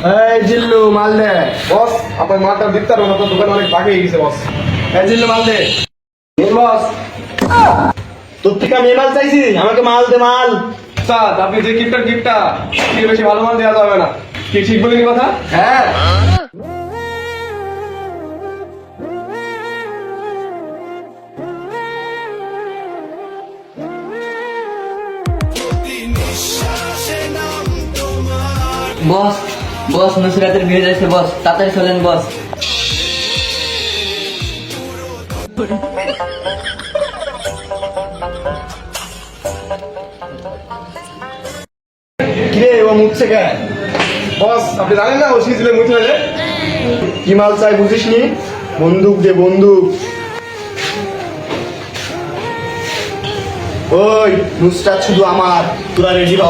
এই জিল্লু মাল দে। বস আপনার মালটা দিতে পারবো না, তো দোকান অনেক বাকি হয়ে গেছে বস। এই জিল্লু মাল দে। বস তোর থেকে আমি এই মাল চাইছি, আমাকে মাল দে মাল। স্যার আপনি যে গিফটটা ঠিক বেশি ভালো মাল দেওয়া যাবে না, কি ঠিক বলিনি কথা? হ্যাঁ বস বস নুসরাতের বিয়ে যাচ্ছে বস, তাড়াতাড়ি চলেন বস। কিরে ও মুখছে কে? বস আপনি জানেন না ও সিজিলে মুছে হয়ে যায়। কি মাল চাই বুঝিস নি? বন্দুক দে বন্দুক। ওই নুসরাত শুধু আমার, তোরা রেডি হ।